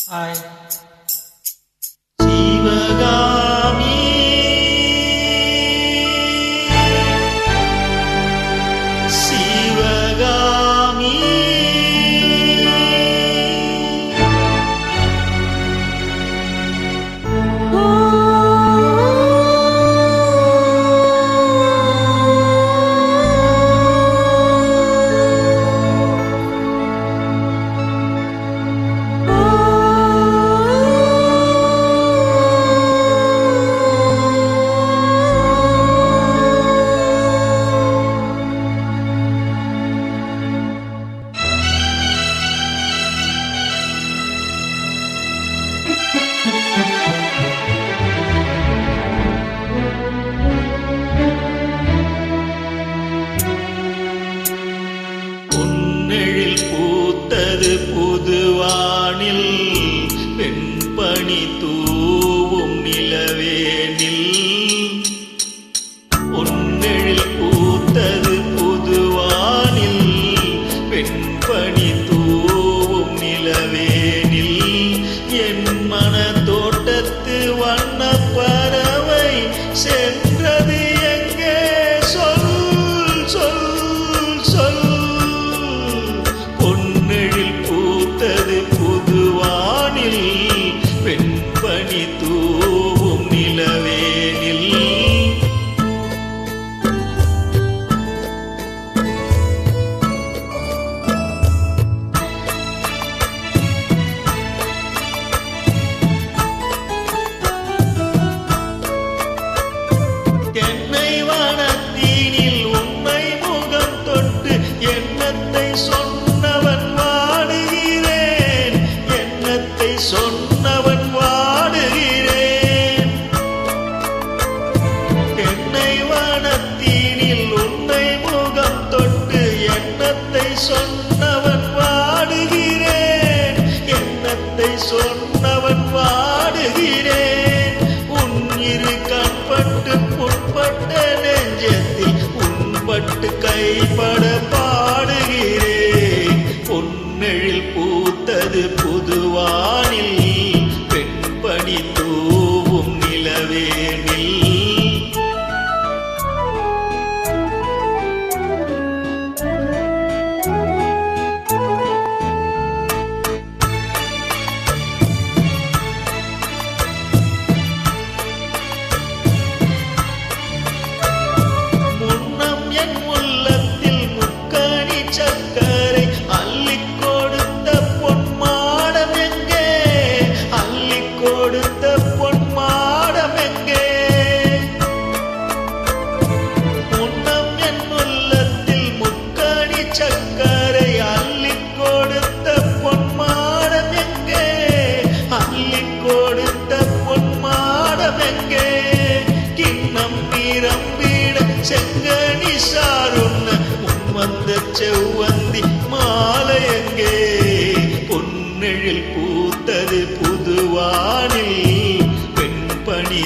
Hi. Sivagami, Sivagami, பூத்தது புதுவானில் வெண்பனி தூவும் நிலவேனில் பொன்னெழில் பூத்தது புதுவானில் வெண்பனி தூவும் நிலவேனில் என் மன தோட்டத்து வண்ண பறவை சென்றது எங்கே சொல் சொல் சொல் புதுவானில் வெண்பனி தூவும் நிலவேனில் தென்னை வனத்தீனில் உன்னை முகம் தொட்டு எண்ணத்தை சொன்னவன் சொன்னவன் வாடுகிறேன் தென்னை வனத்தீனில் உன்னை முகம் தொட்டு எண்ணத்தை சொன்னவன் வாடுகிறேன் எண்ணத்தை சொன்னவன் வாடுகிறேன் உன் இரு கண்பட்டு புட்பட்ட நெஞ்சத்தில் உன்பட்டு கைப்பட பாடுகிறேன் பொன்னெழில் பூத்தது புதுவானில் வெண்பனி தூவும் நிலவேனில் முன்னம் என் உள்ளத்தில் முக்கணி சக்கரை அள்ளிக் கொடுத்த பொன்மாடம் எங்கே அள்ளிக் கொடுத்த பொன்மாடம் எங்கே முன்னம் என் உள்ளத்தில் முக்கணி சக்கரை அள்ளிக் கொடுத்த பொன்மாடம் எங்கே அள்ளிக் கொடுத்த பொன்மாடம் எங்கே கிண்ணம் நிரம்பிட செங்கனி சாருண்ண முன்வந்த செவ்வந்தி மாலை எங்கே பொன்னெழில் பூத்தது புதுவானில் வெண்பனி